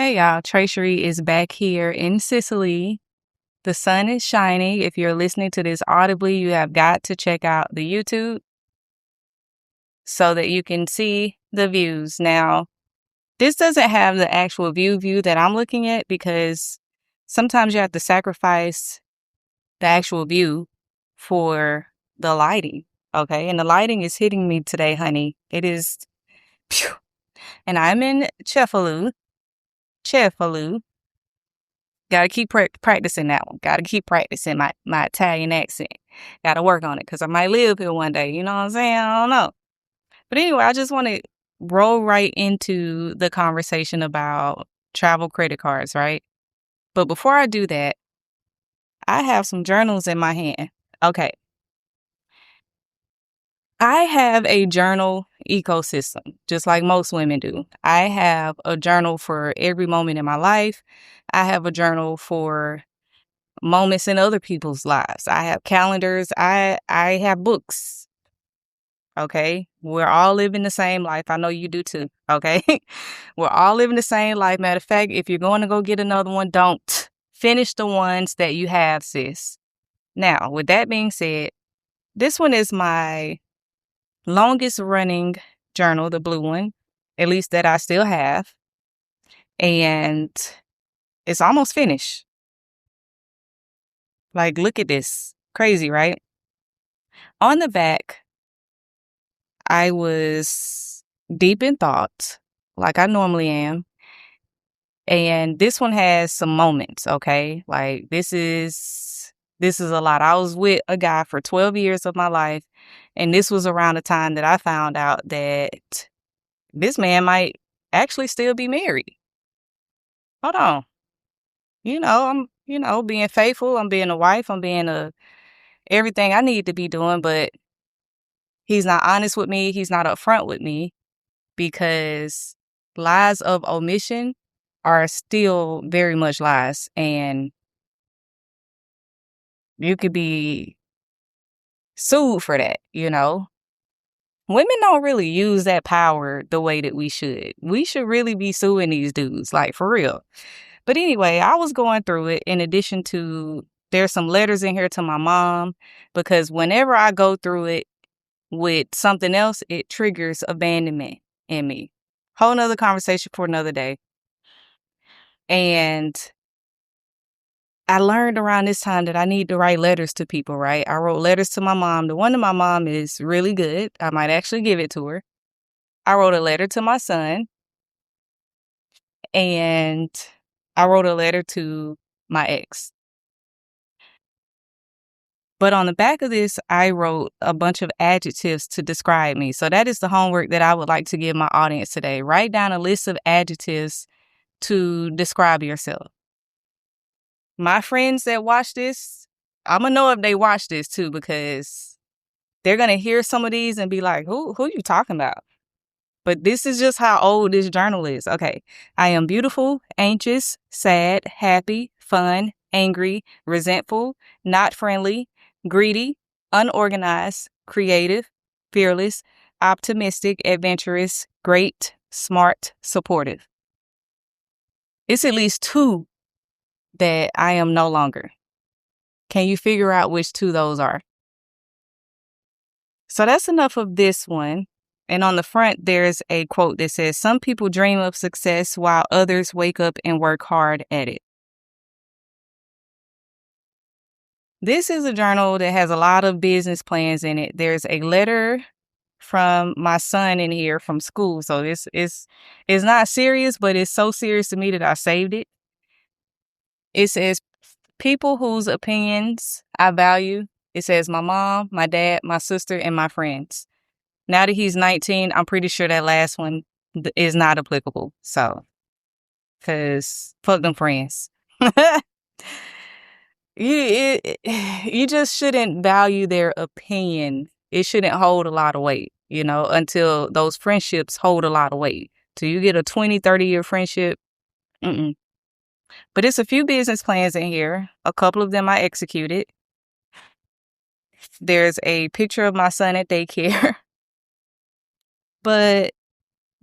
Hey y'all, TraCheri is back here in Sicily. The sun is shining. If you're listening to this audibly, you have got to check out the YouTube so that you can see the views. Now, this doesn't have the actual view that I'm looking at because sometimes you have to sacrifice the actual view for the lighting. Okay, and the lighting is hitting me today, honey. It is, phew. And I'm in Cefalù. Gotta keep practicing that one. Gotta keep practicing my Italian accent. Gotta work on it because I might live here one day. You know what I'm saying? I don't know. But anyway, I just want to roll right into the conversation about travel credit cards, right? But before I do that, I have some journals in my hand. Okay. I have a journal ecosystem, just like most women do. I have a journal for every moment in my life. I have a journal for moments in other people's lives. I have calendars. I have books. Okay. We're all living the same life. I know you do too. Okay. We're all living the same life. Matter of fact, if you're going to go get another one, don't finish the ones that you have, sis. Now, with that being said, this one is my longest running journal, the blue one, at least that I still have. And it's almost finished. Like, look at this. Crazy, right? On the back, I was deep in thought, like I normally am. And this one has some moments, okay? Like this is a lot. I was with a guy for 12 years of my life, and this was around the time that I found out that this man might actually still be married. Hold on. I'm being faithful, I'm being a wife, I'm being everything I need to be doing, but he's not honest with me, he's not upfront with me. Because lies of omission are still very much lies, and you could be sued for that, you know? Women don't really use that power the way that we should. We should really be suing these dudes, like for real. But anyway, I was going through it in addition to there's some letters in here to my mom because whenever I go through it with something else, it triggers abandonment in me. Whole nother conversation for another day. And I learned around this time that I need to write letters to people, right? I wrote letters to my mom. The one to my mom is really good. I might actually give it to her. I wrote a letter to my son. And I wrote a letter to my ex. But on the back of this, I wrote a bunch of adjectives to describe me. So that is the homework that I would like to give my audience today. Write down a list of adjectives to describe yourself. My friends that watch this, I'm going to know if they watch this too, because they're going to hear some of these and be like, who you talking about? But this is just how old this journal is. Okay. I am beautiful, anxious, sad, happy, fun, angry, resentful, not friendly, greedy, unorganized, creative, fearless, optimistic, adventurous, great, smart, supportive. It's at least two that I am no longer. Can you figure out which two those are? So that's enough of this one. And on the front, there's a quote that says, "Some people dream of success while others wake up and work hard at it." This is a journal that has a lot of business plans in it. There's a letter from my son in here from school. So this is not serious, but it's so serious to me that I saved it. It says, "People whose opinions I value." It says, "My mom, my dad, my sister, and my friends." Now that he's 19, I'm pretty sure that last one is not applicable. So, because fuck them friends. You just shouldn't value their opinion. It shouldn't hold a lot of weight, until those friendships hold a lot of weight. Till you get a 20, 30-year friendship, mm-mm. But it's a few business plans in here. A couple of them I executed. There's a picture of my son at daycare. But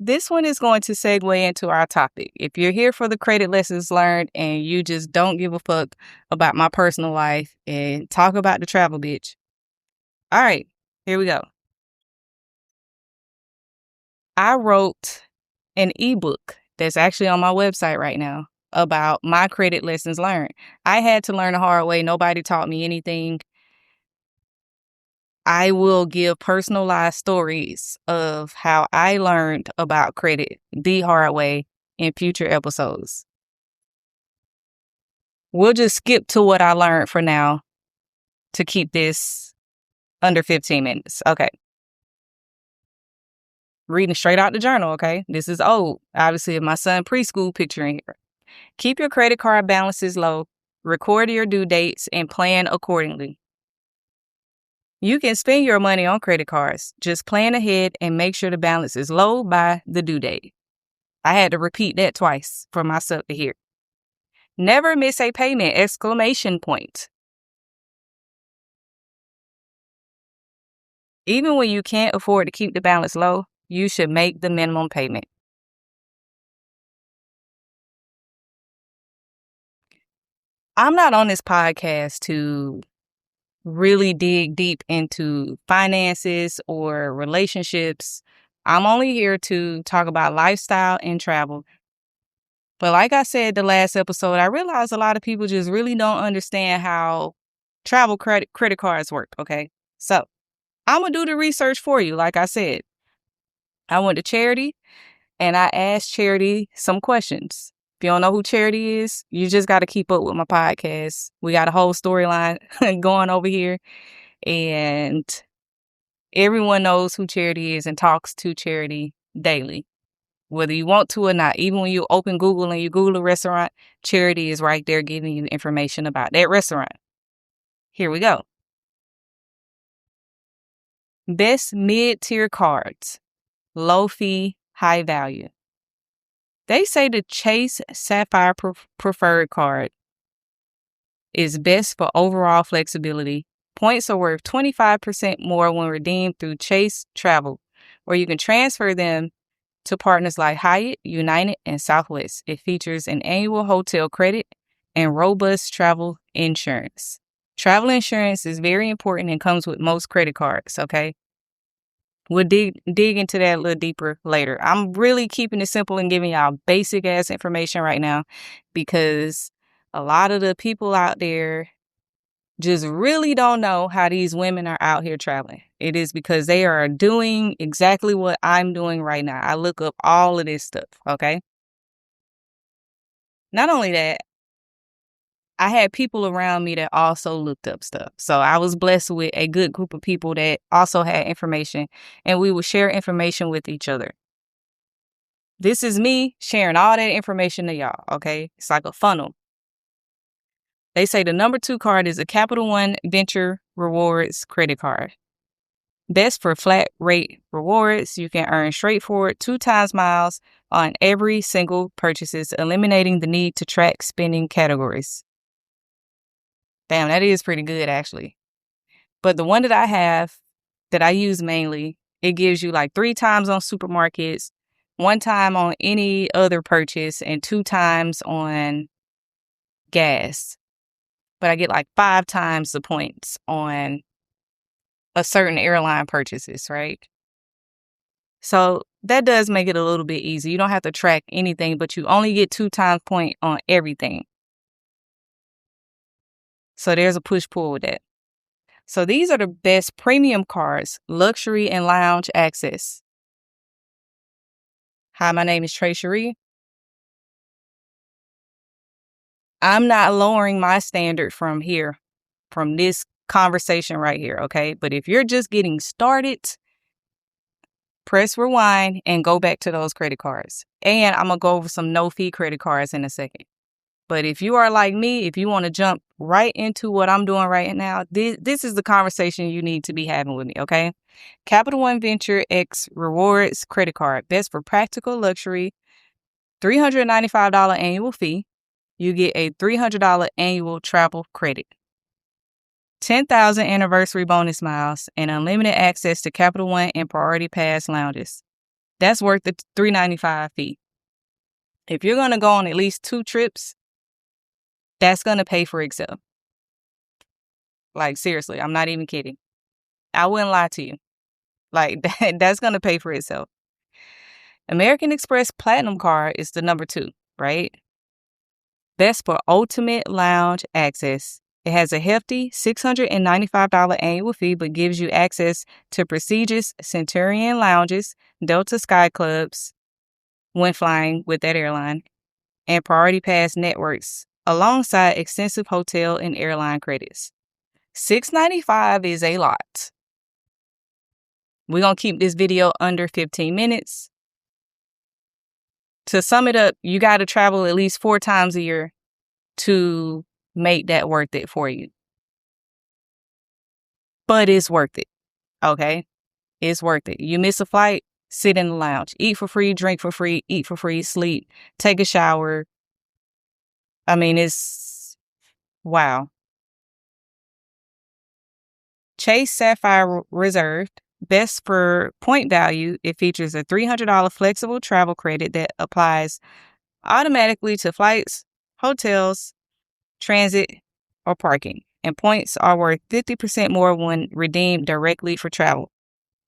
This one is going to segue into our topic. If you're here for the credit lessons learned and you just don't give a fuck about my personal life and talk about the travel, bitch. All right, here we go. I wrote an ebook that's actually on my website right now about my credit lessons learned. I had to learn the hard way. Nobody taught me anything. I will give personalized stories of how I learned about credit the hard way in future episodes. We'll just skip to what I learned for now to keep this under 15 minutes. Okay. Reading straight out the journal, okay? This is old. Obviously, my son preschool picture in here. Keep your credit card balances low, record your due dates, and plan accordingly. You can spend your money on credit cards. Just plan ahead and make sure the balance is low by the due date. I had to repeat that twice for myself to hear. Never miss a payment! Exclamation point. Even when you can't afford to keep the balance low, you should make the minimum payment. I'm not on this podcast to really dig deep into finances or relationships. I'm only here to talk about lifestyle and travel. But like I said the last episode, I realized a lot of people just really don't understand how travel credit cards work, okay? So I'm going to do the research for you, like I said. I went to TraCheri and I asked TraCheri some questions. If you don't know who TraCheri is, you just got to keep up with my podcast. We got a whole storyline going over here. And everyone knows who TraCheri is and talks to TraCheri daily, whether you want to or not. Even when you open Google and you Google a restaurant, TraCheri is right there giving you information about that restaurant. Here we go. Best mid-tier cards. Low fee, high value. They say the Chase Sapphire Preferred card is best for overall flexibility. Points are worth 25% more when redeemed through Chase Travel, where you can transfer them to partners like Hyatt, United, and Southwest. It features an annual hotel credit and robust travel insurance. Travel insurance is very important and comes with most credit cards, okay? We'll dig into that a little deeper later. I'm really keeping it simple and giving y'all basic ass information right now because a lot of the people out there just really don't know how these women are out here traveling. It is because they are doing exactly what I'm doing right now. I look up all of this stuff, okay? Not only that, I had people around me that also looked up stuff. So I was blessed with a good group of people that also had information, and we would share information with each other. This is me sharing all that information to y'all, okay? It's like a funnel. They say the number 2 card is a Capital One Venture Rewards credit card. Best for flat rate rewards. You can earn straightforward 2 times miles on every single purchases, eliminating the need to track spending categories. Damn, that is pretty good, actually. But the one that I have, that I use mainly, it gives you like 3 times on supermarkets, 1 time on any other purchase, and 2 times on gas. But I get like 5 times the points on a certain airline purchases, right? So that does make it a little bit easy. You don't have to track anything, but you only get 2 times point on everything. So there's a push-pull with that. So these are the best premium cards, luxury and lounge access. Hi, my name is TraCheri. I'm not lowering my standard from here, from this conversation right here, okay? But if you're just getting started, press rewind and go back to those credit cards. And I'm going to go over some no-fee credit cards in a second. But if you are like me, if you want to jump right into what I'm doing right now, this is the conversation you need to be having with me, okay? Capital One Venture X Rewards Credit Card. Best for practical luxury. $395 annual fee. You get a $300 annual travel credit. 10,000 anniversary bonus miles and unlimited access to Capital One and Priority Pass lounges. That's worth the $3.95 fee. If you're going to go on at least 2 trips, that's going to pay for itself. Like, seriously, I'm not even kidding. I wouldn't lie to you. Like, that's going to pay for itself. American Express Platinum card is the number 2, right? Best for ultimate lounge access. It has a hefty $695 annual fee, but gives you access to prestigious Centurion lounges, Delta Sky Clubs, when flying with that airline, and Priority Pass networks, alongside extensive hotel and airline credits. $695 is a lot. We're going to keep this video under 15 minutes. To sum it up, you got to travel at least 4 times a year to make that worth it for you. But it's worth it, okay? It's worth it. You miss a flight, sit in the lounge. Eat for free, drink for free, eat for free, sleep, take a shower. I mean, it's wow. Chase Sapphire Reserved. Best for point value, it features a $300 flexible travel credit that applies automatically to flights, hotels, transit, or parking. And points are worth 50% more when redeemed directly for travel.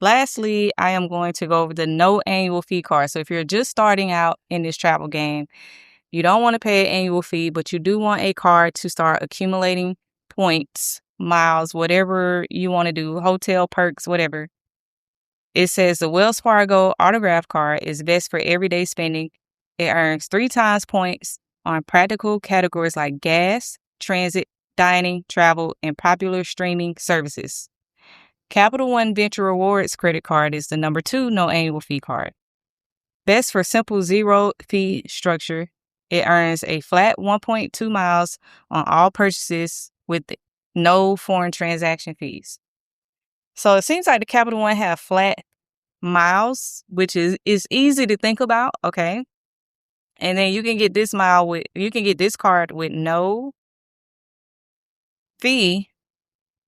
Lastly, I am going to go over the no annual fee card. So if you're just starting out in this travel game, you don't want to pay an annual fee, but you do want a card to start accumulating points, miles, whatever you want to do, hotel perks, whatever. It says the Wells Fargo Autograph Card is best for everyday spending. It earns 3 times points on practical categories like gas, transit, dining, travel, and popular streaming services. Capital One Venture Rewards Credit Card is the number 2 no annual fee card. Best for simple zero fee structure. It earns a flat 1.2 miles on all purchases with no foreign transaction fees. So it seems like the Capital One have flat miles, which is easy to think about, okay? And then you can get this card with no fee.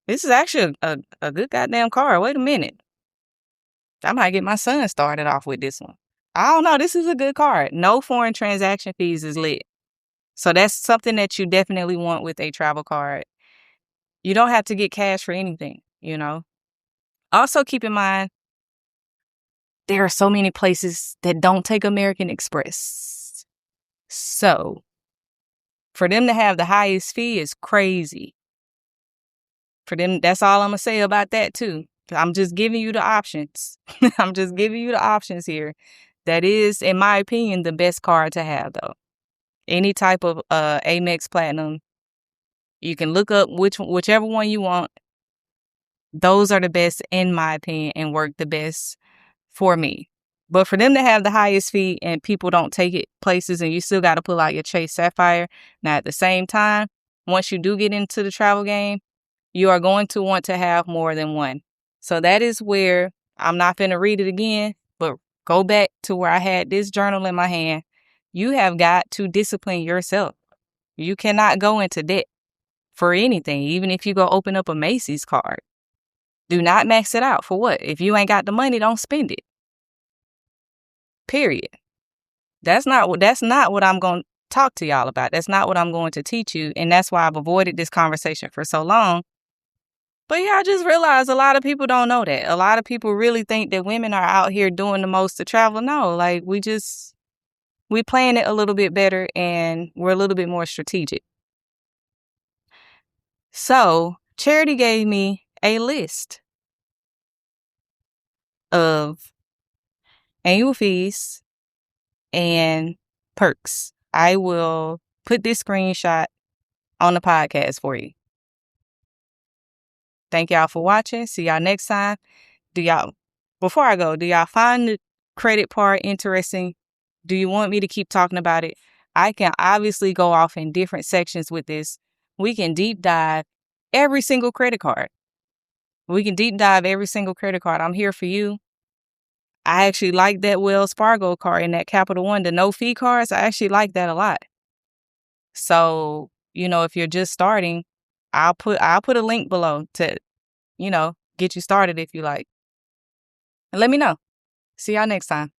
This is actually a good goddamn card. Wait a minute. I might get my son started off with this one. I don't know. This is a good card. No foreign transaction fees is lit. So that's something that you definitely want with a travel card. You don't have to get cash for anything, you know? Also, keep in mind, there are so many places that don't take American Express. So, for them to have the highest fee is crazy. For them, that's all I'm going to say about that, too. I'm just giving you the options. I'm just giving you the options here. That is, in my opinion, the best card to have, though. Any type of Amex Platinum. You can look up whichever one you want. Those are the best, in my opinion, and work the best for me. But for them to have the highest fee and people don't take it places and you still got to pull out your Chase Sapphire. Now, at the same time, once you do get into the travel game, you are going to want to have more than one. So that is where I'm not going to read it again, but go back to where I had this journal in my hand. You have got to discipline yourself. You cannot go into debt for anything, even if you go open up a Macy's card. Do not max it out. For what? If you ain't got the money, don't spend it. Period. That's not what I'm going to talk to y'all about. That's not what I'm going to teach you. And that's why I've avoided this conversation for so long. But yeah, I just realized a lot of people don't know that. A lot of people really think that women are out here doing the most to travel. No, like we plan it a little bit better and we're a little bit more strategic. So Charity gave me a list of annual fees and perks. I will put this screenshot on the podcast for you. Thank y'all for watching. See y'all next time. Before I go, do y'all find the credit part interesting? Do you want me to keep talking about it? I can obviously go off in different sections with this. We can deep dive every single credit card. I'm here for you. I actually like that Wells Fargo card and that Capital One, the no fee cards. I actually like that a lot. So, if you're just starting, I'll put a link below to, get you started if you like. And let me know. See y'all next time.